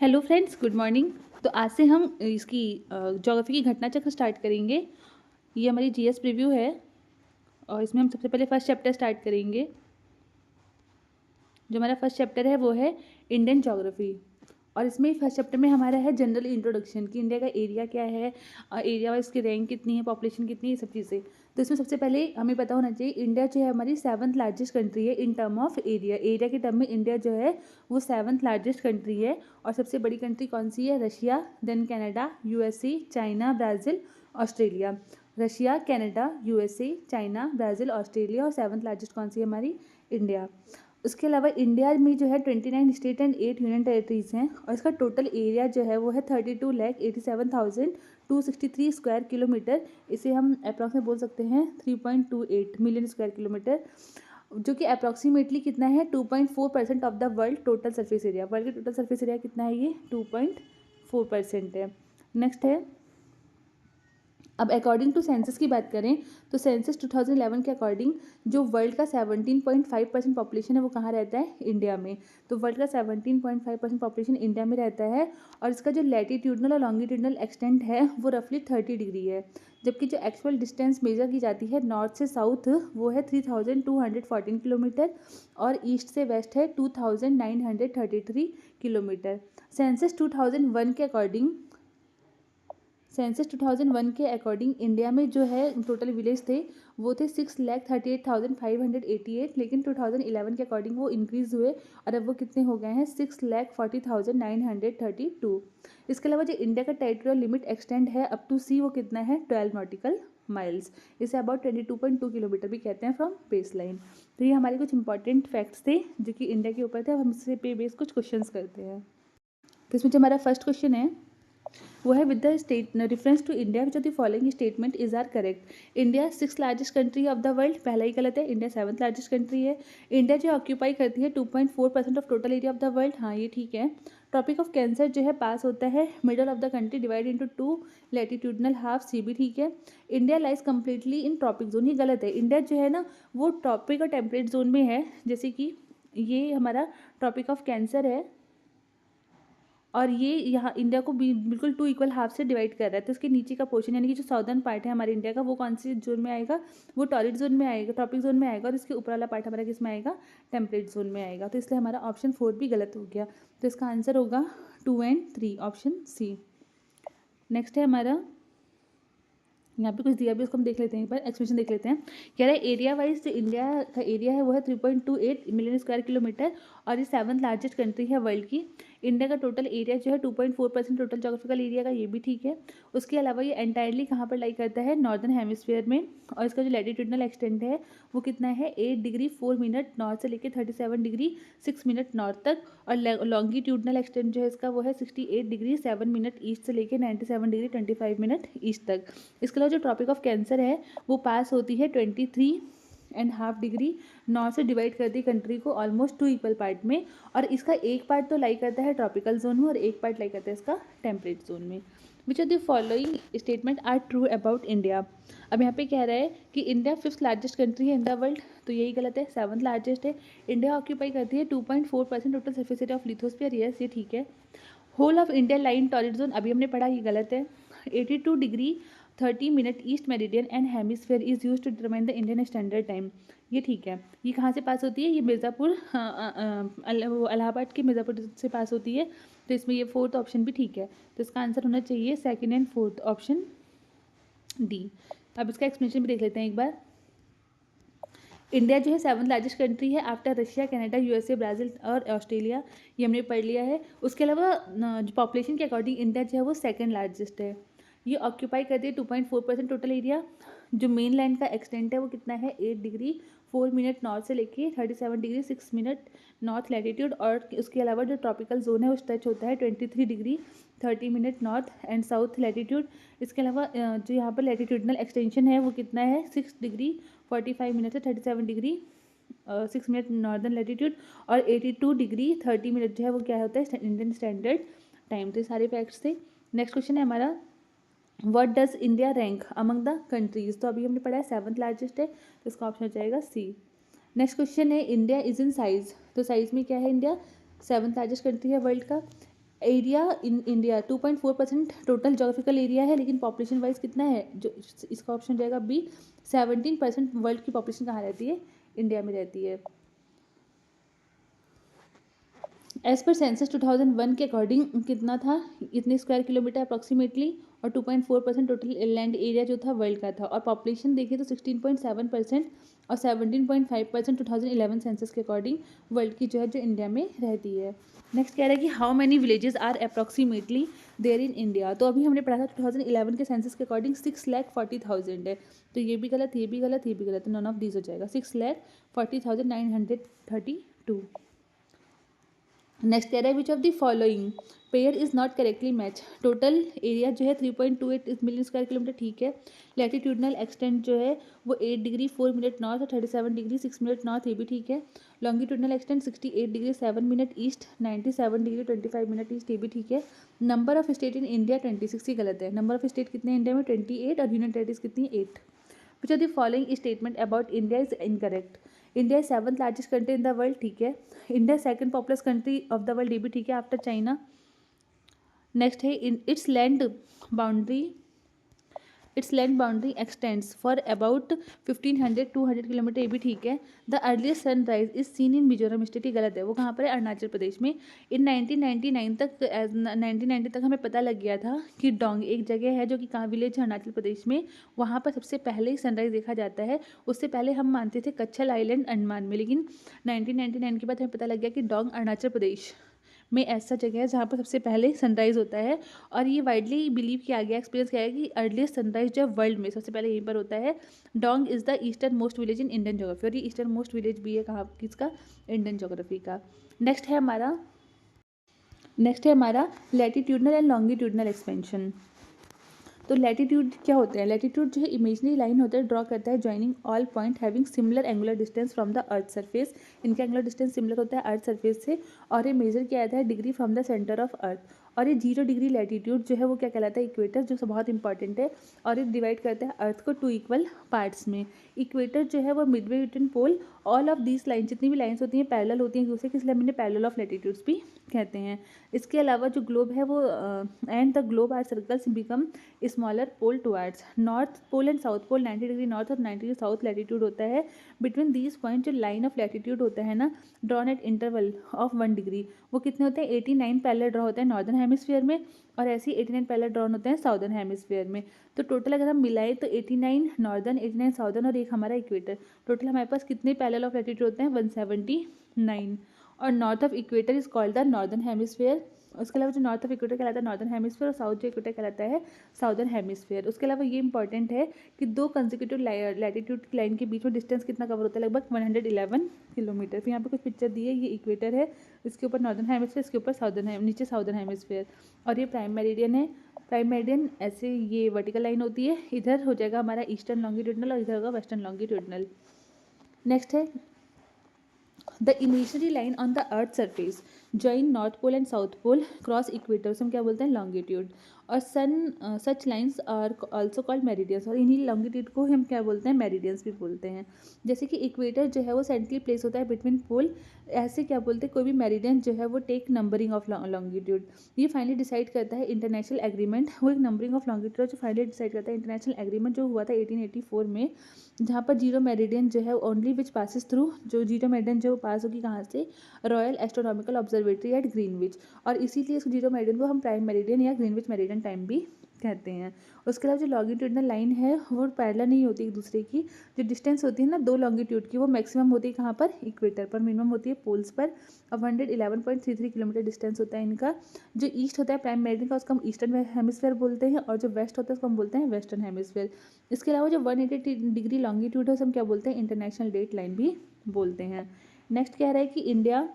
Hello friends, good morning. तो आज से हम इसकी ज्योग्राफी की घटना चक्र स्टार्ट करेंगे। ये हमारी जीएस प्रीव्यू है और इसमें हम सबसे पहले फर्स्ट चैप्टर स्टार्ट करेंगे। जो हमारा फर्स्ट चैप्टर है वो है इंडियन ज्योग्राफी। और इसमें फर्स्ट चैप्टर में हमारा है जनरल इंट्रोडक्शन कि इंडिया का एरिया क्या है, एरिया वाइज की रैंक कितनी है, पॉपुलेशन कितनी है, ये सब चीज़ें। तो इसमें सबसे पहले हमें पता होना चाहिए इंडिया जो है हमारी 7th लार्जेस्ट कंट्री है in term of area. Area के टर्म में इंडिया जो है वो 7th लार्जेस्ट कंट्री है। और सबसे बड़ी कंट्री कौन सी है? Russia, then Canada, USA, China, Brazil, Australia. Russia, Canada, USA, China, Brazil, Australia और 7th लार्जेस्ट कौन सी है? हमारी इंडिया। उसके अलावा इंडिया में जो है 29 स्टेट एंड 8 यूनियन टेरेटरीज़ हैं और इसका टोटल एरिया जो है वो है 32,87,263 स्क्वायर किलोमीटर। इसे हम अप्रॉक्स में बोल सकते हैं 3.28 मिलियन स्क्वायर किलोमीटर, जो कि अप्रॉक्सीमेटली कितना है? 2.4% of the world total surface area. World के टोटल सरफेस एरिया कितना है? ये 2.4% है। नेक्स्ट है, अब अकॉर्डिंग टू सेंसस की बात करें तो सेंसस 2011 के अकॉर्डिंग जो वर्ल्ड का 17.5% पॉपुलेशन है वो कहाँ रहता है? इंडिया में। तो वर्ल्ड का 17.5% पॉपुलेशन इंडिया में रहता है और इसका जो लैटिट्यूडनल और लॉन्गिट्यूडनल एक्सटेंट है वो रफली 30 डिग्री है। जबकि जो एक्चुअल डिस्टेंस मेजर की जाती है नॉर्थ से साउथ वो है 3214 किलोमीटर और ईस्ट से वेस्ट है 2933 किलोमीटर। सेंसस 2001 के अकॉर्डिंग इंडिया में जो है टोटल विलेज थे वो थे 6,38,588, लेकिन 2011 के अकॉर्डिंग वो इंक्रीज़ हुए और अब वो कितने हो गए हैं? 6,40,932। इसके अलावा जो इंडिया का टेरिटोरियल लिमिट एक्सटेंड है अप टू सी वो कितना है? 12 नॉटिकल माइल्स। इसे अबाउट 22.2 किलोमीटर भी कहते हैं फ्रॉम बेस लाइन। तो ये हमारे कुछ इंपॉर्टेंट फैक्ट्स थे जो कि इंडिया के ऊपर थे। अब हम इससे पे बेस कुछ क्वेश्चंस करते हैं। तो इसमें जो हमारा फर्स्ट क्वेश्चन है वो है, with the state reference to India which of the following statement is are correct? India 6th largest country of the world, पहला ही गलत है। इंडिया 7th लार्जेस्ट कंट्री है। इंडिया जो ऑक्यूपाई करती है 2.4% of total area of the world, हाँ ये ठीक है। ट्रॉपिक ऑफ कैंसर जो है पास होता है middle of the country divide into 2 latitudinal half, C भी ठीक है। India lies completely in tropic zone, ये गलत है। इंडिया जो है ना वो ट्रॉपिक और टेम्परेट जोन में है, जैसे कि ये हमारा ट्रॉपिक ऑफ कैंसर है और ये यहाँ इंडिया को बिल्कुल 2 इक्वल हाफ से डिवाइड कर रहा है। तो इसके नीचे का पोर्शन यानी कि जो साउदर्न पार्ट है हमारे इंडिया का वो कौन सी जोन में आएगा? वो टॉरिड जोन में आएगा, ट्रॉपिक जोन में आएगा। और इसके ऊपर वाला पार्ट हमारा किस में आएगा? टेम्परेट जोन में आएगा। तो इसलिए हमारा ऑप्शन 4 भी गलत हो गया। तो इसका आंसर होगा 2 एंड 3, ऑप्शन सी। नेक्स्ट है हमारा, यहाँ पे कुछ दिया भी उसको हम देख लेते हैं, एक बार एक्सप्लेनेशन देख लेते हैं। कह रहा है एरिया वाइज जो इंडिया का एरिया है वो है 3.28 मिलियन स्क्वायर किलोमीटर और ये 7th लार्जेस्ट कंट्री है वर्ल्ड की। इंडिया का टोटल एरिया जो है 2.4% टोटल जोग्राफिकल एरिया का, ये भी ठीक है। उसके अलावा ये एंटायरली कहाँ पर लाई करता है? नॉर्दर्न हेमिस्फीयर में। और इसका जो लैटिट्यूडनल एक्सटेंट है वो कितना है? 8 डिग्री 4 मिनट नॉर्थ से लेकर 37 डिग्री 6 मिनट नॉर्थ तक। और लॉन्गिट्यूडनल एक्सटेंट जो है इसका वो है 68 डिग्री 7 मिनट ईस्ट से लेकर 97 डिग्री 25 मिनट ईस्ट तक। इसके अलावा जो ट्रॉपिक ऑफ कैंसर है वो पास होती है 23.5 डिग्री नॉर्थ से, डिवाइड करती है कंट्री को ऑलमोस्ट 2 इक्वल पार्ट में। और इसका एक पार्ट तो लाई करता है ट्रॉपिकल जोन में और एक पार्ट लाई करता है इसका टेम्परेट जोन में। Which of the following statement are true about India? अब यहाँ पे कह रहा है कि इंडिया 5th लार्जेस्ट कंट्री है इन द वर्ल्ड, तो यही गलत है। 7th लार्जेस्ट है। इंडिया ऑक्यूपाई करती है 2.4% total surface area of lithosphere, yes ये ठीक है। Whole of India line torrid zone, अभी हमने पढ़ा, ये गलत है। 82 degree 30 minute east meridian and hemisphere is use to determine the Indian standard time, ये ठीक है। ये कहाँ से पास होती है? ये मिर्ज़ापुर, इलाहाबाद के मिर्ज़ापुर से पास होती है। तो इसमें ये 4th ऑप्शन भी ठीक है। तो इसका आंसर होना चाहिए 2nd and 4th option D. अब इसका एक्सप्लेनेशन भी देख लेते हैं एक बार। इंडिया जो है 7th लार्जेस्ट कंट्री है after Russia, Canada, USA, Brazil और ऑस्ट्रेलिया, ये हमने पढ़ लिया है। उसके अलावा जो पॉपुलेशन के अकॉर्डिंग इंडिया जो है वो 2nd लार्जेस्ट है। ये ऑक्यूपाई करती है 2.4% टोटल एरिया। जो मेन लैंड का एक्सटेंट है वो कितना है? 8 डिग्री 4 मिनट नॉर्थ से लेके 37 डिग्री 6 मिनट नॉर्थ लैटिट्यूड। और उसके अलावा जो ट्रॉपिकल जोन है वो टच होता है 23 degree 30 minute north and south latitude. इसके अलावा जो यहाँ पर लैटिट्यूडनल एक्सटेंशन है वो कितना है? 6 डिग्री 45 मिनट से 37 डिग्री 6 मिनट नॉर्दर्न लैटिट्यूड। और 82 डिग्री 30 मिनट जो है वो क्या होता है? Indian standard time. तो ये सारे फैक्ट्स थे। नेक्स्ट क्वेश्चन है हमारा, what does India rank among the countries? तो अभी हमने पढ़ा है 7th लार्जेस्ट है, तो इसका ऑप्शन हो जाएगा सी। नेक्स्ट क्वेश्चन है, इंडिया इज इन साइज, तो साइज में क्या है इंडिया? 7th लार्जेस्ट कंट्री है वर्ल्ड का। Area in India 2.4% total geographical area है, लेकिन पॉपुलेशन वाइज कितना है, जो इसका ऑप्शन रहेगा बी। 17% वर्ल्ड की पॉपुलेशन कहाँ रहती है, इंडिया में रहती है। एज पर सेंसस 2001 के अकॉर्डिंग कितना था, इतने स्क्वायर किलोमीटर अप्रॉक्सीमेटली, और 2.4% टोटल लैंड एरिया जो था वर्ल्ड का था। और पॉपुलेशन देखिए तो 16.7% और 17.5% 2011 सेंसस के अकॉर्डिंग वर्ल्ड की जो है, जो इंडिया में रहती है। नेक्स्ट कह रहा है कि how many villages are approximately there in India. तो अभी हमने पढ़ा था 2011 के सेंसस के अकॉर्डिंग 6,40,000 है, तो ये भी गलत, ये भी गलत, ये भी गलत, तो नॉन ऑफ दीज हो जाएगा। 6,40,932। नेक्स्ट कह रहा है which of the following pair is not correctly match. Total area जो है 3.28 मिलियन स्क्वायर किलोमीटर, ठीक है। लैटिट्यूडनल एक्सटेंट जो है वो 8 डिग्री 4 मिनट नॉर्थ और 37 डिग्री 6 मिनट नॉर्थ, ये भी ठीक है। Longitudinal extent 68 degree 7 minute east, 97 degree 25 minute east, ये भी ठीक है। Number of state in India 26, ही गलत है। नंबर ऑफ स्टेट कितने इंडिया में, 28, और यूनियन टेरिटरीज कितनी, 8। विच of the following statement about India is incorrect. India is 7th largest country in the world, ठीक है। India second populace country of the world, ये भी ठीक है, आफ्टर चाइना। नेक्स्ट है its land boundary extends for about 1500-200 kilometre, ये भी ठीक है। The earliest sunrise is seen in Mizoram state, ही गलत है, वो कहाँ पर है, अरुणाचल प्रदेश में। इन 1990 तक हमें पता लग गया था कि डोंग एक जगह है जो कि कहाँ विलेज है, अरुणाचल प्रदेश में, वहाँ पर सबसे पहले ही सनराइज देखा जाता है। उससे पहले हम मानते थे कच्छल आइलैंड अंडमान में, लेकिन 1999 के बाद हमें पता लग गया कि डोंग अरुणाचल प्रदेश में ऐसा जगह है जहाँ पर सबसे पहले सनराइज़ होता है। और ये वाइडली बिलीव किया गया, एक्सपीरियंस किया गया कि अर्लीस्ट सनराइज जो है वर्ल्ड में सबसे पहले यहीं पर होता है। Dong is the eastern most village in Indian geography, और ये ईस्टर्न मोस्ट विलेज भी है कहाँ किसका, इंडियन जोग्राफी का। नेक्स्ट है हमारा लैटिट्यूडनल एंड लॉन्गिट्यूडनल एक्सपेंशन। तो लैटिट्यूड क्या होते हैं, लैटिट्यूड जो है इमेजनरी लाइन होता है, ड्रॉ करता है joining all point having similar angular distance from the earth surface. इनका एंगुलर डिस्टेंस सिमिलर होता है अर्थ सरफेस से, और ये मेजर किया जाता है degree from the centre of earth. और ये 0 डिग्री लैटिट्यूड जो है वो क्या कहलाता है, इक्वेटर, जो बहुत इंपॉर्टेंट है। और ये डिवाइड करता है अर्थ को 2 इक्वल पार्ट्स में। इक्वेटर जो है वो midway between pole, all of these line, जितनी भी लाइन्स होती हैं पैरेलल होती हैं एक दूसरे के, इसलिए हमने पैरेलल ऑफ लैटिट्यूड्स भी कहते हैं। इसके अलावा जो ग्लोब है वो and the globe are circles become smaller pole towards north pole and south pole, 90 degree north और 90 डिग्री साउथ लैटिट्यूड होता है। बिटवीन दीज पॉइंट जो लाइन ऑफ लैटिट्यूड होता है ना, drawn at interval of 1 degree, वो कितने होते हैं, 89 पैरेलल ड्रॉ होते हैं नॉर्दर्न हेमिस्फीयर में, और ऐसे ही 89 पैरेलल ड्रॉन होते हैं साउदर्न हेमिस्फीयर में। तो टोटल अगर हम मिलाएं तो 89 नॉर्दर्न, 89 साउदर्न और एक हमारा इक्वेटर, टोटल हमारे पास कितने पैरेलल ऑफ लैटिट्यूड होते हैं, 179। और north of equator is called the northern hemisphere. उसके अलावा जो नॉर्थ ऑफ इक्वेटर कहलाता है नॉर्दर्न हेमिस्फीयर, और साउथ जो इक्वेटर कहलाता है साउदर्न हेमिस्फीयर। उसके अलावा ये इंपॉर्टेंट है कि 2 कंसेक्यूटिव लैटिट्यूड की लाइन के बीच में डिस्टेंस कितना कवर होता है, लगभग 111 किलोमीटर। फिर यहाँ पे कुछ पिक्चर दी है, ये इक्वेटर है, इसके ऊपर नॉर्दर्न हेमिस्फीयर, इसके ऊपर नीचे साउदर्न हेमिस्फीयर, और ये प्राइम मेरिडियन है। प्राइम मेरिडियन ऐसे ये वर्टिकल लाइन होती है, इधर हो जाएगा हमारा ईस्टर्न लॉन्गिट्यूडनल और इधर होगा वेस्टर्न लॉन्गिट्यूडनल। नेक्स्ट है the imaginary line on the earth surface join north pole and south pole cross equator, हम क्या बोलते हैं, लॉन्गिट्यूड। और such lines are also called meridians, और इन्हीं लॉन्गिट्यूड को हम क्या बोलते हैं, मेरिडियंस भी बोलते हैं। जैसे कि इक्वेटर जो है वो सेंट्रली प्लेस होता है बिटवीन पोल, ऐसे क्या बोलते हैं, कोई भी मेरिडियन जो है वो टेक नंबरिंग ऑफ लॉन्गिट्यूड। ये फाइनली डिसाइड करता है इंटरनेशनल एग्रीमेंट, वो एक नंबरिंग ऑफ लॉन्गिट्यूड जो फाइनली डिसाइड करता है इंटरनेशनल एग्रीमेंट जो हुआ था 1884 में, जहाँ पर जीरो मेरिडियन जो है ओनली विच पासिस थ्रू, जो जीरो मेरिडियन जो पास होगी कहाँ से, Royal Astronomical Observatory at Greenwich. और इसीलिए इस जीरो मेरिडियन को हम प्राइम मेरिडियन या ग्रीनविच मेरिडियन टाइम भी कहते हैं। उसके अलावा जो लॉन्गिट्यूडनल लाइन है वो पैरेलल नहीं होती एक दूसरे की, जो डिस्टेंस होती है ना 2 लॉन्गिट्यूड की, वो मैक्सिमम होती है कहाँ पर, इक्वेटर पर, मिनिमम होती है पोल्स पर। अब 111.33 किलोमीटर डिस्टेंस होता है इनका। जो ईस्ट होता है प्राइम मेरिडियन का, उसको हम ईस्टर्न हेमिस्फीयर बोलते हैं, और जो वेस्ट होता है उसको हम बोलते हैं वेस्टर्न हेमिस्फीयर। इसके अलावा जो 180 डिग्री लॉन्गिट्यूड है उसे हम क्या बोलते हैं, इंटरनेशनल डेट लाइन भी बोलते हैं। नेक्स्ट कह रहा है कि India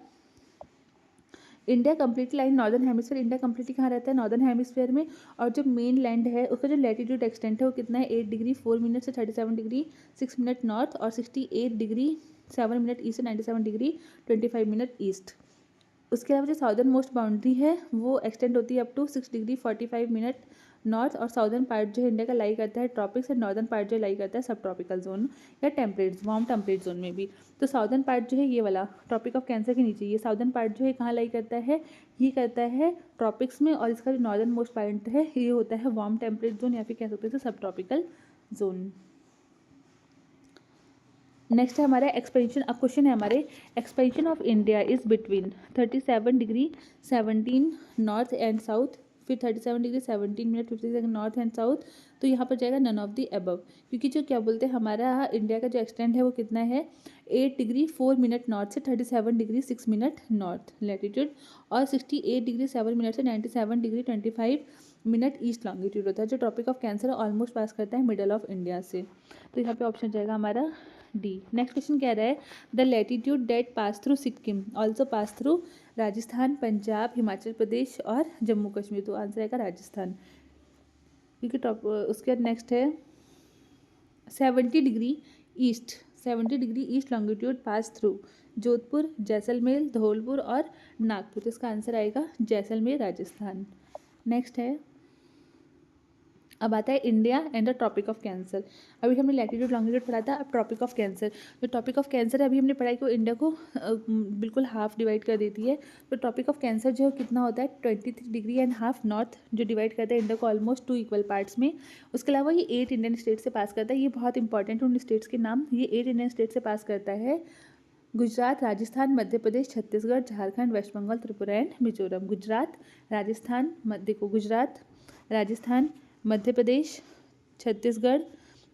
completely line northern hemisphere, India completely कहाँ रहता है, नॉर्दर्न हेमिस्फीयर में। और जो मेन लैंड है उसका जो लैटिट्यूड एक्सटेंट है वो कितना है, 8 डिग्री 4 मिनट से 37 डिग्री 6 मिनट नॉर्थ, और 68 डिग्री 7 मिनट ईस्ट से 97 डिग्री 25 मिनट ईस्ट। उसके अलावा जो साउदर्न मोस्ट बाउंड्री है वो एक्सटेंड होती है up to 6 degree 45 minute north और साउदर्न पार्ट जो है इंडिया का लाई करता है ट्रॉपिक्स, और नॉर्दर्न पार्ट जो लाई करता है सब ट्रॉपिकल जोन या टेम्परेट वार्म टेम्परेट जोन में भी। तो साउदर्न पार्ट जो है ये वाला ट्रॉपिक ऑफ कैंसर के नीचे, ये साउदर्न पार्ट जो है कहाँ लाई करता है, ये करता है ट्रॉपिक्स में, और इसका जो नॉर्दर्न मोस्ट पॉइंट है ये होता है वार्म टेम्परेट जोन या फिर कह सकते हैं सब ट्रॉपिकल जोन। नेक्स्ट है हमारा एक्सपेंशन। अब क्वेश्चन है हमारे, expansion of India is between 37 degree 17 north and south, फिर 37 degree 17 minute 50 second north and south. तो यहाँ पर जाएगा नन ऑफ द अबव, क्योंकि जो क्या बोलते हैं हमारा इंडिया का जो एक्सटेंड है वो कितना है 8 डिग्री 4 मिनट नॉर्थ से 37 डिग्री 6 मिनट नॉर्थ लैटिट्यूड, और 68 डिग्री 7 मिनट से 97 डिग्री 25 मिनट ईस्ट लॉन्गिट्यूड होता है। जो टॉपिक ऑफ कैंसर ऑलमोस्ट पास करता है मिडल ऑफ इंडिया से। तो यहाँ पे ऑप्शन जाएगा हमारा डी। नेक्स्ट क्वेश्चन कह रहा है the latitude that pass through Sikkim also pass through Rajasthan, Punjab, Himachal Pradesh और जम्मू कश्मीर। तो आंसर आएगा राजस्थान, क्योंकि टॉप उसके बाद नेक्स्ट है 70 degree east longitude pass through Jodhpur, Jaisalmer, Dholpur और नागपुर। तो इसका आंसर आएगा जैसलमेर राजस्थान। नेक्स्ट है, अब आता है India and the tropic of cancer. अभी हमने लैटिट्यूड लॉन्गिट्यूड पढ़ा था, अब टॉपिक ऑफ कैंसर। जो टॉपिक ऑफ कैंसर अभी हमने पढ़ा है कि इंडिया को बिल्कुल हाफ डिवाइड कर देती है। तो टॉपिक ऑफ कैंसर जो कितना होता है 23 डिग्री एंड हाफ नॉर्थ, जो डिवाइड करता है इंडिया को ऑलमोस्ट 2 इक्वल पार्ट्स में। उसके अलावा ये 8 इंडियन स्टेट से पास करता है। ये बहुत इंपॉर्टेंट है उन स्टेट्स के नाम, ये 8 इंडियन स्टेट से पास करता है। गुजरात, राजस्थान, मध्य प्रदेश, छत्तीसगढ़, झारखंड, वेस्ट बंगाल, त्रिपुरा एंड मिजोरम। गुजरात, राजस्थान, देखो गुजरात, राजस्थान, मध्य प्रदेश, छत्तीसगढ़,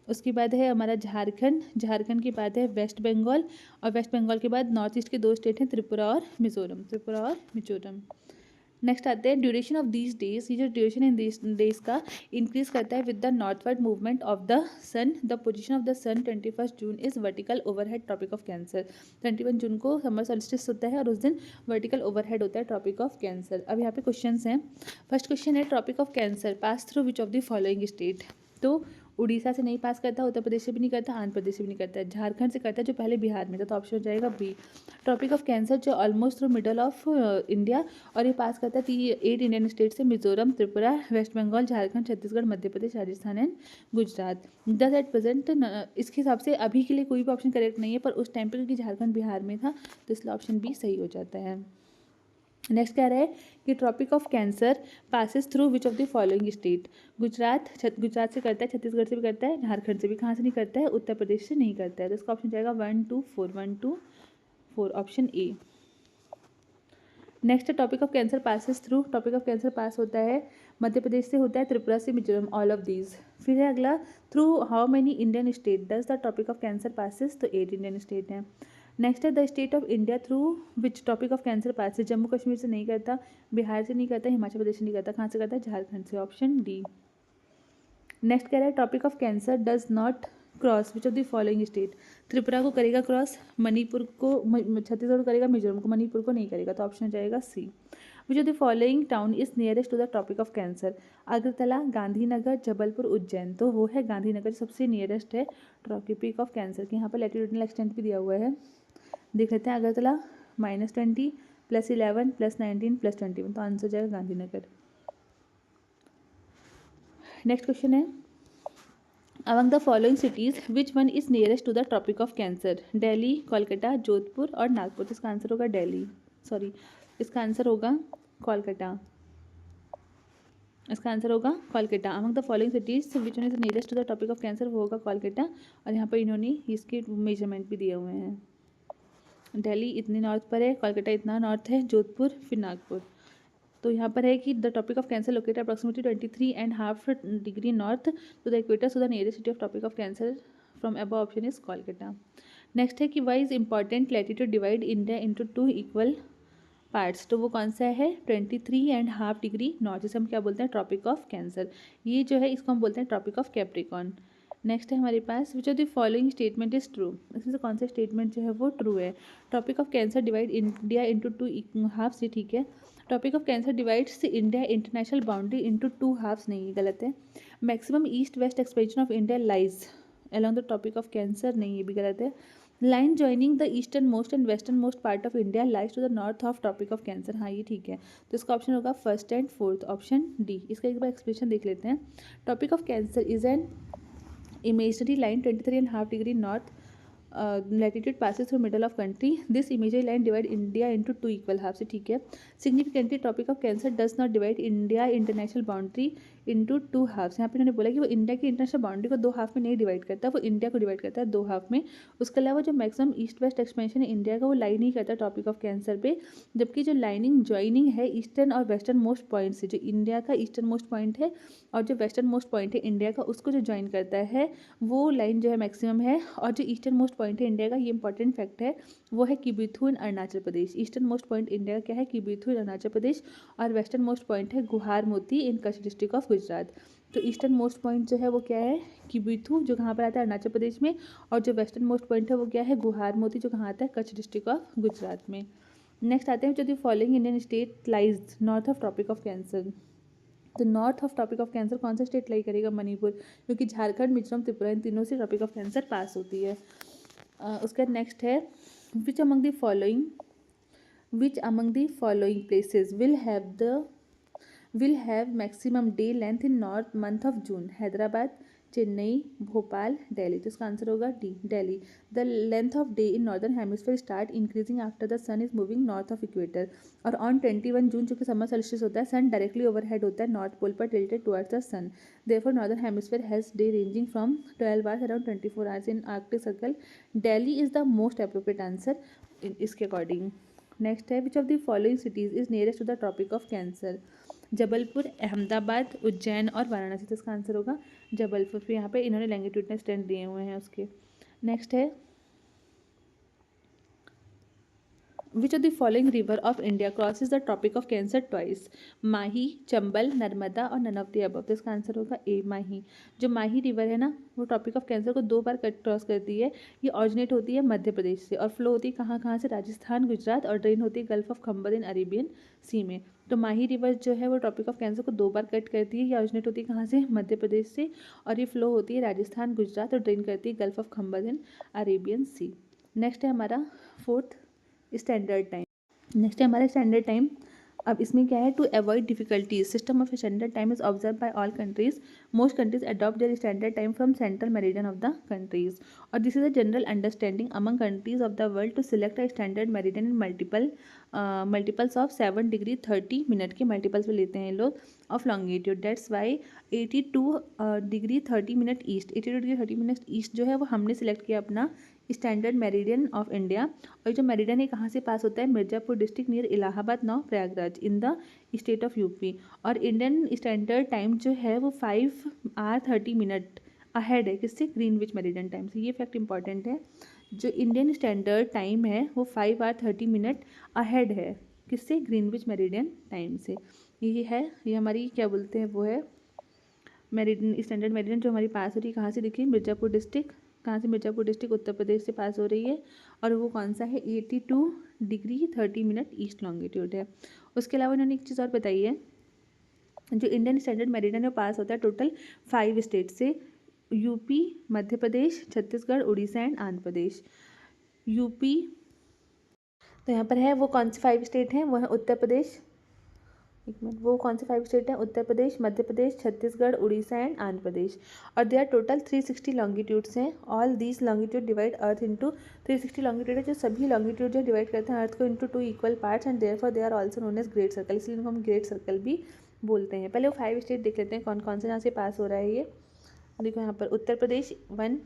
उसके बाद है हमारा झारखंड के बाद है वेस्ट बंगाल, और वेस्ट बंगाल के बाद नॉर्थ ईस्ट के 2 स्टेट हैं त्रिपुरा और मिजोरम। नेक्स्ट आते हैं ड्यूरेशन ऑफ दीज डेज। ये जो ड्यूरेशन इन दीज डेज का इंक्रीज करता है with the northward movement of the sun. The position of the sun 21 June is vertical overhead tropic of cancer. 21 June को समर सॉल्स्टिस होता है और उस दिन वर्टिकल ओवरहेड होता है टॉपिक ऑफ कैंसर। अब यहाँ पे क्वेश्चन हैं। फर्स्ट क्वेश्चन है tropic of cancer pass through which of the following state. तो उड़ीसा से नहीं पास करता, उत्तर प्रदेश से भी नहीं करता, आंध्र प्रदेश से भी नहीं करता है, झारखंड से करता है जो पहले बिहार में था। तो ऑप्शन हो जाएगा बी। टॉपिक ऑफ कैंसर जो almost through middle of India, और ये पास करता है 8 इंडियन स्टेट से Mizoram, Tripura, West Bengal, Jharkhand, Chhattisgarh, Madhya Pradesh, Rajasthan and Gujarat. Thus at present इसके हिसाब से अभी के लिए कोई भी ऑप्शन करेक्ट नहीं है, पर उस टाइम पर क्योंकि झारखंड बिहार में था तो इसलिए ऑप्शन बी सही हो जाता है। नेक्स्ट कह रहा है कि tropic of cancer passes through which of the following state. Gujarat से करता है, छत्तीसगढ़ से भी करता है, झारखंड से भी। कहाँ से नहीं करता है, उत्तर प्रदेश से नहीं करता है। तो इसका ऑप्शन जाएगा 1 2 4 option A. Next tropic of cancer passes through. Tropic of cancer pass होता है मध्य प्रदेश से होता है, त्रिपुरा से, मिजोरम, ऑल ऑफ दीज। फिर है अगला through how many Indian state does the tropic of cancer passes. तो 8 इंडियन स्टेट हैं। नेक्स्ट है the state of India through which tropic of cancer pass है। जम्मू कश्मीर से नहीं करता, बिहार से नहीं करता, हिमाचल प्रदेश से नहीं करता। कहाँ से करता है, झारखंड से। Option D. नेक्स्ट कह रहा है tropic of cancer does not cross which of the following state. Tripura को करेगा क्रॉस, मणिपुर को, छत्तीसगढ़ को करेगा, मिजोरम को, मणिपुर को नहीं करेगा। तो ऑप्शन जाएगा C. Which of the following town is nearest to the tropic of cancer. Agartala, Gandhinagar, Jabalpur, Ujjain. तो वो है गांधीनगर सबसे नियरेस्ट है टॉपिक ऑफ कैंसर के। यहाँ पर लैटिट्यूडनल एक्सटेंट भी दिया हुआ है, देख लेते हैं। अगरतला -20 +11 +19 +21। तो आंसर जाएगा गांधीनगर। नेक्स्ट क्वेश्चन है among the following cities which one is nearest to the tropic of cancer. Delhi, Kolkata, Jodhpur और नागपुर। इसका आंसर होगा दिल्ली, सॉरी इसका आंसर होगा कोलकाता। इसका आंसर होगा Kolkata. Among the following cities which one is nearest to the tropic of cancer, वो होगा कोलकाता। और यहाँ पर इन्होंने इसके मेजरमेंट भी दिए हुए हैं। दिल्ली इतनी नॉर्थ पर है, कोलकाता इतना नॉर्थ है, जोधपुर, फिर नागपुर। तो यहाँ पर है कि the tropic of cancer located approximately 23.5 degree north to the equator, so the nearest city of tropic of cancer from above option is Kolkata. Next है कि why is important latitude divide India into 2 equal parts. तो वो कौन सा है 23.5 degree north, जिसे हम क्या बोलते हैं ट्रॉपिक ऑफ कैंसर। ये जो है इसको हम बोलते हैं ट्रॉपिक ऑफ कैप्रिकॉन। नेक्स्ट है हमारे पास which of the following statement is true. इसमें से कौन सा स्टेटमेंट जो है वो ट्रू है। Tropic of cancer divide India into 2 halves, ये ठीक है। Tropic of cancer divides India international boundary into 2 halves, नहीं ये गलत है। Maximum east west expansion of India lies along the tropic of cancer, नहीं ये भी गलत है। Line joining the eastern most and western most part of India lies to the north of tropic of cancer. हाँ ये ठीक है, तो इसका ऑप्शन होगा first and fourth, option D. इसका एक बार एक्सप्लेनेशन देख लेते हैं। Tropic of cancer is an imaginary line 23.5 degree north latitude passes through middle of country. This imaginary line divide India into two equal halves. ठीक है। Significantly tropic of cancer does not divide India international boundary into two halves. यहाँ पे उन्होंने बोला कि वो India की international boundary को दो हाफ में नहीं डिवाइड करता, वो इंडिया को डिवाइड करता है दो हाफ में। उसके अलावा जो मैक्सिमम ईस्ट वेस्ट एक्सपेंशन है इंडिया का वो लाइन नहीं करता ट्रॉपिक ऑफ कैंसर पे, जबकि जो लाइनिंग ज्वाइनिंग है ईस्टर्न और वेस्टर्न मोस्ट पॉइंट से, जो इंडिया का ईस्टर्न मोस्ट पॉइंट है और जो वेस्टर्न मोस्ट पॉइंट है इंडिया का, उसको जो ज्वाइन करता है वो लाइन जो है मैक्सिमम है। और जो ईस्टर्न मोस्ट पॉइंट है इंडिया का, ये इंपॉर्टेंट फैक्ट है, वो है किबिथु इन अरुणाचल प्रदेश। ईस्टर्न मोस्ट पॉइंट इंडिया का क्या है, किबिथु इन अरुणाचल प्रदेश, और वेस्टर्न मोस्ट पॉइंट है गुहार मोती इन कच्छ डिस्ट्रिक्ट ऑफ गुजरात। तो ईस्टर्न मोस्ट पॉइंट जो है वो क्या है, किबिथु, जो कहाँ पर आता है अरुणाचल प्रदेश में, और जो वेस्टर्न मोस्ट पॉइंट है वो क्या है, गुहार मोती, जो कहाँ आता है कच्छ डिस्ट्रिक्ट ऑफ गुजरात में। नेक्स्ट आते हैं, जो the following Indian state lies north of tropic of cancer. तो north of tropic of cancer कौन सा स्टेट लाई करेगा, मणिपुर, क्योंकि झारखंड मिजोरम त्रिपुरा इन तीनों से ट्रॉपिक ऑफ कैंसर पास होती है। उसका नेक्स्ट है, which among the following places will have maximum day length in north month of June? Hyderabad, Chennai, Bhopal, Delhi. तो इसका आंसर होगा D, Delhi. The length of day in northern hemisphere start increasing after the sun is moving north of equator. और on 21 June जो कि summer solstice होता है, सन directly overhead होता है नॉर्थ पोल पर tilted towards the sun. Therefore northern hemisphere has day ranging from 12 hours around 24 hours in Arctic circle. Delhi is the most appropriate answer इसके according. Next है, which of the following cities is nearest to the tropic of cancer? Jabalpur, Ahmedabad, Ujjain और वाराणसी। तो इसका answer होगा जबलपुर। फिर यहाँ पे इन्होंने लैंगिट्यूडनल स्टैंड दिए हुए हैं उसके। नेक्स्ट है, which of the following river of India crosses the tropic of cancer twice? Mahi, Chambal, Narmada और नन ऑफ द अबव। तो इसका आंसर होगा ए, माही। जो माही रिवर है ना, वो ट्रॉपिक ऑफ कैंसर को दो बार क्रॉस करती है। ये ऑरिजिनेट होती है मध्य प्रदेश से और फ्लो होती है कहाँ कहाँ से, राजस्थान, गुजरात, और ड्रेन होती है gulf of Khambhat in Arabian सी में। तो माही रिवर जो है वो ट्रॉपिक ऑफ कैंसर को दो बार कट करती है। ये ऑरिजिनेट होती है कहाँ से, मध्य प्रदेश से, और ये फ्लो होती है राजस्थान, गुजरात, और ड्रेन करती है gulf of Khambhat in Arabian sea. Next है हमारा फोर्थ, स्टैंडर्ड टाइम। नेक्स्ट है हमारा स्टैंडर्ड टाइम। अब इसमें क्या है, to avoid difficulties system of standard time is observe by all countries. Most countries adopt their standard time from central meridian of the countries. और this is a general understanding among countries of the world to select a standard meridian in multiples of 7 degree 30 minute के multiples में लेते हैं लोग of longitude. That's why 82 degree 30 minute east, 82 degree 30 minute east जो है वो हमने select किया अपना स्टैंडर्ड मेरिडियन ऑफ इंडिया। और जो मेरिडियन है कहाँ से पास होता है, Mirzapur district near Allahabad, now Prayagraj in the state of UP. और इंडियन स्टैंडर्ड टाइम जो है वो 5 आवर 30 मिनट अहेड है किससे, ग्रीनविच मेरिडियन टाइम से। ये फैक्ट इंपॉर्टेंट है, जो इंडियन स्टैंडर्ड टाइम है वो 5 आवर 30 मिनट अहेड है किससे, ग्रीनविच मेरिडियन टाइम से। ये है, ये हमारी क्या बोलते हैं वो है मेरिडियन, स्टैंडर्ड मेरिडियन जो हमारी पास हो रही है कहाँ से, देखिए मिर्जापुर डिस्ट्रिक्ट, कहाँ से, मिर्जापुर डिस्ट्रिक्ट उत्तर प्रदेश से पास हो रही है। और वो कौन सा है, 82 डिग्री 30 मिनट ईस्ट लॉन्गिट्यूड है। उसके अलावा उन्होंने एक चीज़ और बताई है, जो इंडियन स्टैंडर्ड मेरिडियन में पास होता है टोटल 5 स्टेट से, UP, Madhya Pradesh, Chhattisgarh, Orissa and Andhra Pradesh. UP, तो यहाँ पर है वो कौन से 5 स्टेट हैं, वो है उत्तर प्रदेश, एक मिनट, वो कौन से 5 स्टेट हैं, उत्तर प्रदेश, मध्य प्रदेश, छत्तीसगढ़, उड़ीसा एंड आंध्र प्रदेश। और दे आर टोटल 360 लॉन्गिट्यूड्स हैं। All these longitude divide earth into 360 longitude है, जो सभी लॉन्गिट्यूड जो डिवाइड करते हैं अर्थ को into 2 equal parts, and therefore they are also known as great circle, इसलिए इनको हम ग्रेट सर्कल भी बोलते हैं। पहले वो 5 स्टेट देख लेते हैं कौन कौन से जहाँ से पास हो रहा है ये। देखो यहाँ पर उत्तर प्रदेश 1,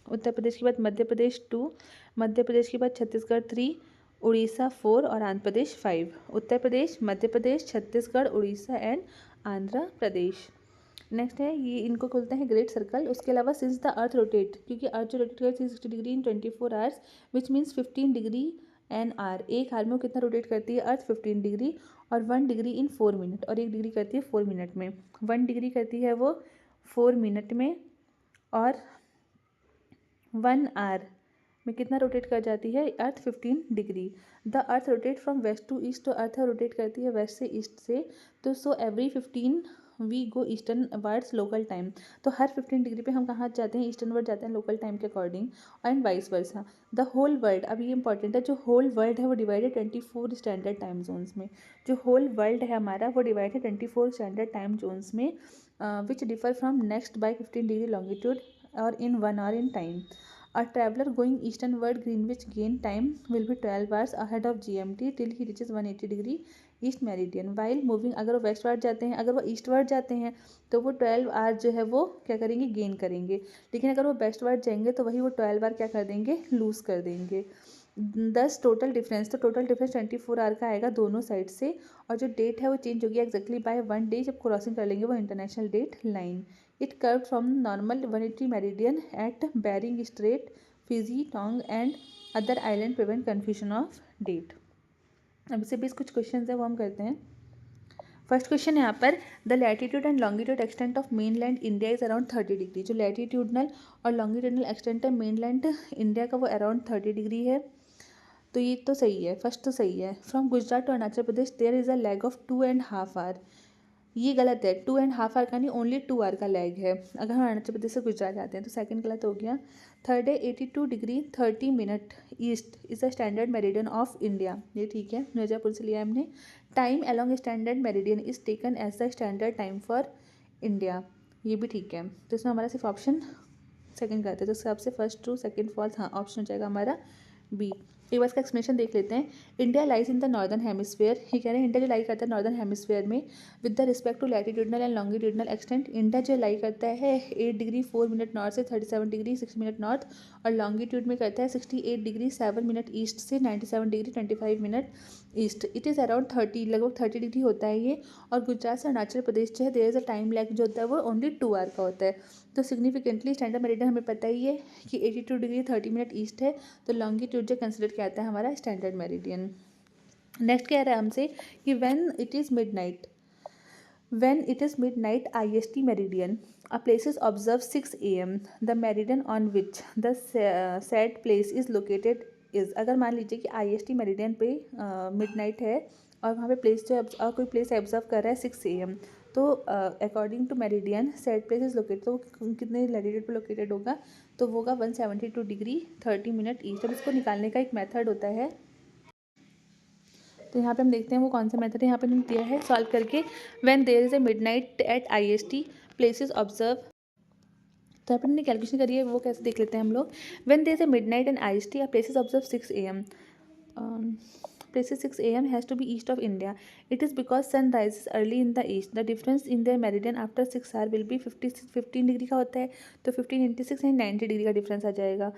उत्तर प्रदेश के बाद मध्य प्रदेश 2, मध्य प्रदेश के बाद छत्तीसगढ़ 3, उड़ीसा 4 और आंध्र प्रदेश 5। उत्तर प्रदेश, मध्य प्रदेश, छत्तीसगढ़, उड़ीसा एंड आंध्र प्रदेश। नेक्स्ट है, ये इनको खोलते हैं ग्रेट सर्कल। उसके अलावा सिंस द अर्थ रोटेट, क्योंकि अर्थ जो रोटेट करे 360 degree in 24 hours which means 15 degree an hour hour में कितना रोटेट करती है अर्थ, 15 डिग्री, और 1 डिग्री इन 4 मिनट, और 1 डिग्री करती है 4 मिनट में। 1 डिग्री करती है वो 4 मिनट में, और 1 आवर में कितना रोटेट कर जाती है earth, 15 degree. The earth rotate from west to east, तो अर्थ रोटेट करती है वेस्ट से ईस्ट से। तो so every 15 we go eastwards local time, तो हर 15 डिग्री पे हम कहाँ जाते हैं, ईस्टर्न वर्ड जाते हैं लोकल टाइम के according, and vice versa. The whole world, अब ये इंपॉर्टेंट है, जो होल वर्ल्ड है वो डिवाइडेड 24 स्टैंडर्ड टाइम जोन्स में, जो होल वर्ल्ड है हमारा वो डिवाइडेड 24 स्टैंडर्ड टाइम जोन्स में, which differ from next by 15 degree longitude और in 1 hour in time. A traveler going easternward Greenwich gain time will be 12 hours ahead of GMT till he reaches 180 degree east meridian. While moving, अगर वो westward जाते हैं, अगर वो eastward जाते हैं तो वो 12 आवर्स जो है वो क्या करेंगे, गेन करेंगे, लेकिन अगर वो वेस्टवर्ड जाएंगे तो वही वो 12 आवर क्या कर देंगे, लूज़ कर देंगे। 10 टोटल डिफरेंस, तो टोटल डिफरेंस 24 आवर का आएगा दोनों साइड से, और जो डेट है वो चेंज होगी एक्जैक्टली बाय 1 डे, जब क्रॉसिंग कर लेंगे वो international date line. It curve from normal 180 meridian at Bering strait, Fiji, Tonga and other island, prevent confusion of date. अब इससे बीस कुछ क्वेश्चन है वो हम करते हैं। फर्स्ट क्वेश्चन यहाँ पर, the latitude and longitude extent of main land India is around 30 degree. जो लैटिट्यूडनल और लॉन्गिट्यूडनल एक्सटेंट है मेन लैंड इंडिया का वो अराउंड 30 डिग्री है, तो ये तो सही है, फर्स्ट तो सही है। From Gujarat to Arunachal Pradesh there is a lag of 2.5 hour, ये गलत है, 2.5 hour का नहीं, ओनली 2 hour का लैग है अगर हम अरुणाचल प्रदेश से गुजरात जाते हैं, तो सेकंड गलत हो गया। थर्ड है 82 degree 30 minute east is the standard meridian of India, ये ठीक है, मिर्जापुर से लिया हमने। Time along standard meridian is taken as the standard time for India, ये भी ठीक है, तो इसमें हमारा सिर्फ ऑप्शन सेकंड गलत है, तो सबसे फर्स्ट ट्रू सेकंड फॉल्स, हाँ ऑप्शन हो जाएगा हमारा बी। एक बार इसका एक्सप्लेनेशन देख लेते हैं। India lies in the northern hemisphere, ये कह रहे हैं इंडिया जो लाई करता है नॉर्दर्न हेमिस्फीयर में, with the respect to latitudinal and longitudinal extent, India जो लाई करता है 8 डिग्री 4 मिनट नॉर्थ से 37 डिग्री 6 मिनट नॉर्थ, और लॉन्गिट्यूड में करता है 68 डिग्री 7 मिनट ईस्ट से 97 degree 25 minute east. It is around 30, लगभग 30 डिग्री होता है ये, और गुजरात से अरुणाचल प्रदेश जो है there is a time lag जो होता है वो ओनली 2 hour का होता है। तो सिग्निफिकेंटली स्टैंडर्ड मेरिडियन हमें पता ही है कि 82 डिग्री 30 मिनट ईस्ट है, तो लॉन्गिट्यूड जो कंसिडर किया जाता है हमारा स्टैंडर्ड मेरिडियन। नेक्स्ट कह रहा है हमसे कि when it is midnight, when it is midnight IST meridian, a place is observed 6 AM, the meridian on which the said place is located is, अगर मान लीजिए कि IST मेरिडियन पे मिडनाइट है और वहाँ पे प्लेस जो कोई प्लेस ऑब्जर्व कर रहा है 6 AM, तो according to meridian said place is located, तो वो कितने लैटिट्यूड पे लोकेटेड होगा, तो वो होगा 172 डिग्री 30 मिनट ईस्ट। अब इसको निकालने का एक मेथड होता है, तो यहाँ पे हम देखते हैं वो कौन सा मेथड है, यहाँ पे हमने दिया है सॉल्व करके। When there is a midnight at IST places observe, तो यहाँ पर हमने कैलकुलेशन करी है, वो कैसे देख लेते हैं हम लोग। When there is a midnight and IST places observe 6 AM, places 6 AM has to be east of India. It is because sun rises early in the east. The difference in their meridian after 6 hour will be 15 degree का होता है, तो 15 × 6 यानी 90 degree का difference आ जाएगा।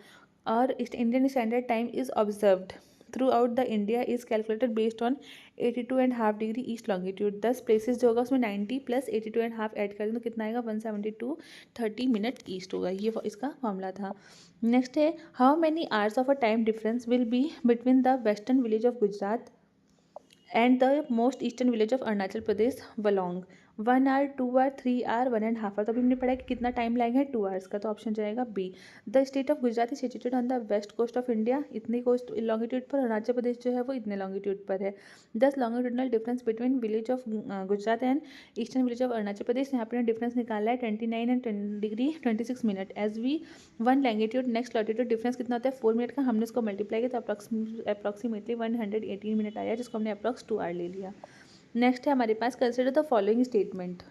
और Indian standard time is observed through out the India is calculated based on 82.5 degree east longitude. 10 places जो होगा उसमें 90 प्लस 82.5 ऐड कर दें तो कितना आएगा, 172 30 मिनट ईस्ट होगा, ये इसका मामला था। नेक्स्ट है, how many hours of a time difference will be between the western village of Gujarat and the most eastern village of Arunachal Pradesh Walong, 1 hour 2 hour 3 hour 1.5 hour। तो अभी हमने पढ़ा कि कितना टाइम लगेगा 2 hours का, तो ऑप्शन जाएगा B. The state of Gujarat is situated on the west coast of India, इतने कोस्ट लॉन्गिट्यूड पर, अरुणाचल प्रदेश जो है वो इतने लॉन्गिट्यूड पर है। 10 longitudinal difference between village of Gujarat and eastern village of Arunachal Pradesh, यहाँ पर डिफरेंस निकाला है 29 एंड 10 degree 26 minute. As we 1 longitude next latitude difference कितना होता है 4 मिनट का, हमने उसको मल्टीप्लाई किया तो अप्रॉक्सीमेटली 118 मिनट आया, जिसको हमने अप्रॉक्स 2 hour ले लिया। नेक्स्ट है हमारे पास, consider the following statement.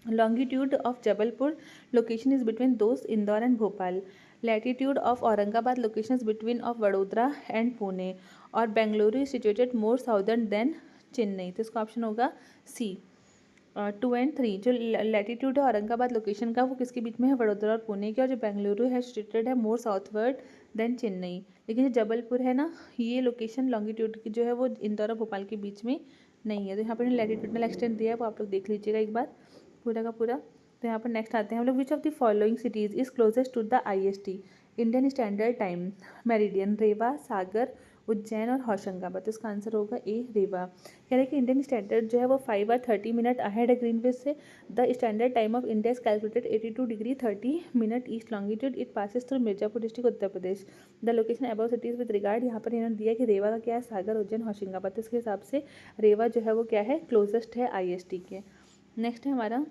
Longitude of Jabalpur location is between दोस्त Indore and Bhopal, latitude of Aurangabad location is between of Vadodara and Pune, और Bengaluru is situated more southern than Chennai, तो इसका ऑप्शन होगा सी। 2 and 3, जो लैटिट्यूड है औरंगाबाद लोकेशन का वो किसके बीच में है, वडोदरा और पुणे के, और जो बेंगलुरु है सिचुएटेड है मोर साउथवर्ड देन चेन्नई। लेकिन जो जबलपुर है ना, ये लोकेशन लॉन्गिट्यूड की जो है वो इंदौर और भोपाल के बीच में नहीं है, तो यहाँ पर लैटिट्यूडनल एक्सटेंट दिया है, वो आप लोग देख लीजिएगा एक बार पूरा का पूरा। तो यहाँ पर नेक्स्ट आते हैं हम लोग, which of the following cities is closest to the IST Indian standard time meridian, Rewa, Sagar, Ujjain और होशंगाबाद, तो इसका आंसर होगा ए रेवा। कह रहे हैं कि इंडियन स्टैंडर्ड जो है वो 5 hour 30 मिनट अहेड है ग्रीनविच से। The standard time of India is calculated 82 degree 30 minute east longitude, it passes through Mirzapur district Uttar Pradesh. The location above cities with regard, यहाँ पर इन्होंने दिया कि रेवा का क्या है, सागर, उज्जैन, होशंगाबाद, तो इसके हिसाब से रेवा जो है वो क्या है, क्लोजेस्ट है IST के। नेक्स्ट है हमारा,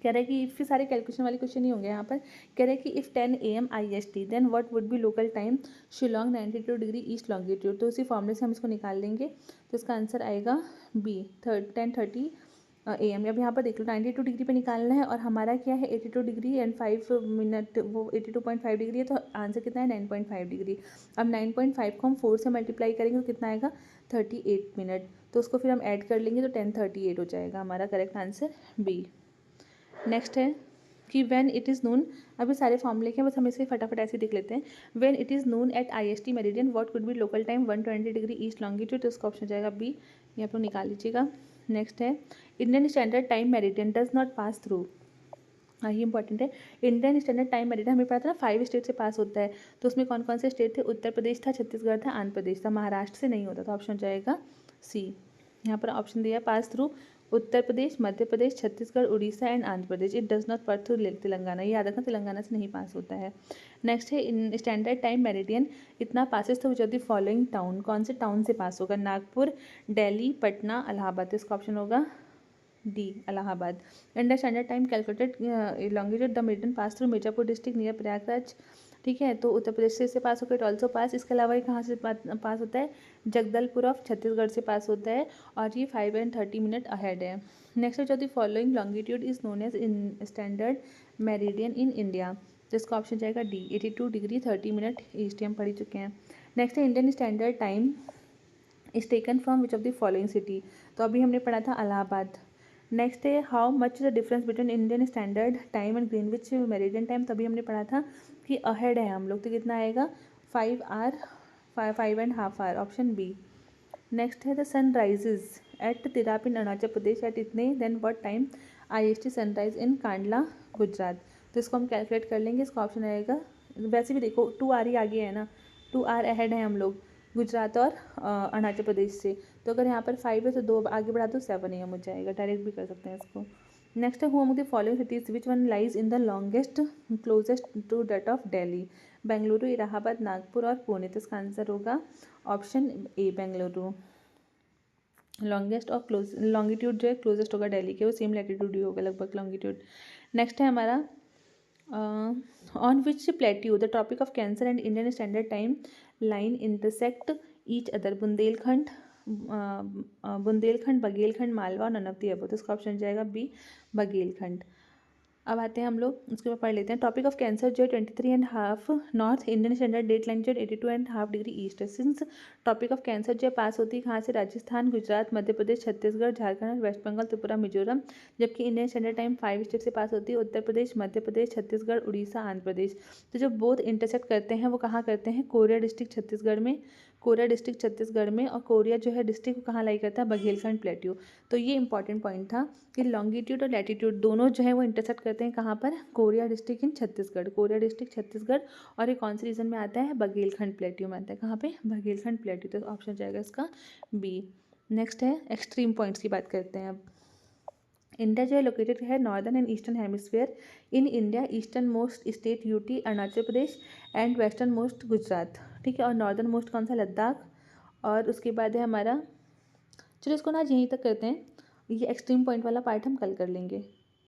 कह रहा है कि फिर सारे कैलकुलेशन वाले क्वेश्चन ही होंगे यहाँ पर। कह रहा है कि if 10 AM IST then what would be local time Shillong 92 degree east longitude. तो उसी फॉर्मूले से हम इसको निकाल लेंगे। तो इसका आंसर आएगा बी 10:30 AM। अब यहाँ पर देख लो 92 डिग्री पे निकालना है और हमारा क्या है 82 डिग्री एंड 5 मिनट, वो 82.5 डिग्री है, तो आंसर कितना है 9.5 डिग्री। अब 9.5 को हम 4 से मल्टीप्लाई करेंगे तो कितना आएगा 38 मिनट। तो उसको फिर हम ऐड कर लेंगे तो 10:38 हो जाएगा हमारा करेक्ट आंसर बी। नेक्स्ट है कि व्हेन इट इज़ नून, अभी सारे फॉर्मूले के बस हम इसे फटाफट ऐसे देख लेते हैं। When it is noon at IST meridian what could be local time 120 degree east longitude. तो इसका ऑप्शन जाएगा बी, ये आप लोग निकाल लीजिएगा। नेक्स्ट है Indian standard time meridian does not pass through, हाँ ये इंपॉर्टेंट है। इंडियन स्टैंडर्ड टाइम मेरिडियन हमें पता था ना 5 स्टेट से पास होता है। तो उसमें कौन कौन से स्टेट थे, उत्तर प्रदेश था, छत्तीसगढ़ था, आंध्र प्रदेश था, महाराष्ट्र से नहीं होता। तो ऑप्शन जाएगा सी। यहाँ पर ऑप्शन दिया pass through Uttar Pradesh, Madhya Pradesh, Chhattisgarh, Orissa and Andhra Pradesh. It does not pass through Telangana, ये याद रखना तेलंगाना से नहीं पास होता है। नेक्स्ट है इन स्टैंडर्ड टाइम मेरिडियन इतना passes through which of the following town, कौन से टाउन से पास होगा, नागपुर, दिल्ली, पटना, इलाहाबाद। तो इसका ऑप्शन होगा D Allahabad. Indian standard time calculated longitude the meridian pass through Mirzapur district near Prayagraj. ठीक है, तो उत्तर प्रदेश से पास होकर इट ऑल्सो पास। इसके अलावा ये कहाँ से पास होता है, जगदलपुर ऑफ छत्तीसगढ़ से पास होता है और ये 5 and 30 मिनट अहेड है। नेक्स्ट है जो the following longitude is known as in standard meridian in India. तो इसका ऑप्शन जाएगा डी 82 डिग्री 30 मिनट ईस्ट, हम पढ़ चुके हैं। नेक्स्ट है Indian standard time is taken from which of the following city. तो अभी हमने पढ़ा था इलाहाबाद। नेक्स्ट है how much the difference between Indian standard time and Greenwich meridian time. तभी हमने पढ़ा था कि अहेड है हम लोग, तो कितना आएगा 5 hour 5.5 hour, option B. Next है the sun rises at Tirap in Arunachal Pradesh at इतने then what time IST sunrise in Kandla Gujarat. तो इसको हम कैलकुलेट कर लेंगे। इसका ऑप्शन आएगा, वैसे भी देखो 2 आवर ही आगे है ना, 2 आवर अहेड है हम लोग गुजरात और अरुणाचल प्रदेश से। तो अगर यहाँ पर 5 है तो 2 आगे बढ़ा तो 7 AM हो जाएगा, डायरेक्ट भी कर सकते हैं इसको। नेक्स्ट है who among the following cities which one lies in the longest closest to date of Delhi, Bengaluru, Allahabad, Nagpur और पुणे। तो इसका आंसर होगा ऑप्शन ए बेंगलुरु। लॉन्गेस्ट और क्लोज लॉन्गिट्यूड जो है क्लोजेस्ट होगा दिल्ली के, वो सेम लैटिट्यूड ही होगा लगभग लॉन्गिट्यूड। नेक्स्ट है हमारा on which plateau the tropic of cancer and Indian standard time line intersect each other, Bundelkhand, Bundelkhand, Baghelkhand, Malwa और नन ऑफ द अबव। तो इसका ऑप्शन जाएगा बी बघेलखंड। अब आते हैं हम लोग उसके बाद पढ़ लेते हैं। टॉपिक ऑफ कैंसर जो है 23.5 north, Indian standard date line जो है 82.5 डिग्री ईस्ट है। सिंस टॉपिक ऑफ कैंसर जो है पास होती है कहाँ से, राजस्थान, गुजरात, मध्य प्रदेश, छत्तीसगढ़, झारखंड, वेस्ट बंगाल, त्रिपुरा, मिजोरम। जबकि इंडियन स्टैंडर्ड टाइम 5 स्टेट से पास होती है, उत्तर प्रदेश, मध्य प्रदेश, छत्तीसगढ़, उड़ीसा, आंध्र प्रदेश। तो जो बोथ इंटरसेक्ट करते हैं वो कहाँ करते हैं, कोरिया डिस्ट्रिक्ट छत्तीसगढ़ में, कोरिया डिस्ट्रिक्ट छत्तीसगढ़ में, और कोरिया जो है डिस्ट्रिक्ट को कहाँ लाई करता है, बघेलखंड प्लेट्यू। तो ये इंपॉर्टेंट पॉइंट था कि लॉन्गिट्यूड और लैटिट्यूड दोनों जो है वो इंटरसेक्ट करते हैं कहाँ पर, Korea district in Chhattisgarh, Korea district Chhattisgarh. और ये कौन से रीजन में आता है, बघेलखंड प्लेट्यू में आता है। कहाँ पे, बघेलखंड प्लेट्यू। तो ऑप्शन जाएगा इसका बी। नेक्स्ट है एक्सट्रीम पॉइंट्स की बात करते हैं अब। इंडिया जो है लोकेटेड है northern and eastern hemisphere. In India eastern most state UT Arunachal Pradesh and western most Gujarat. ठीक है, और नॉर्दर्न मोस्ट कौन सा, लद्दाख। और उसके बाद है हमारा, चलो इसको ना आज यहीं तक करते हैं, ये एक्सट्रीम पॉइंट वाला पार्ट हम कल कर लेंगे।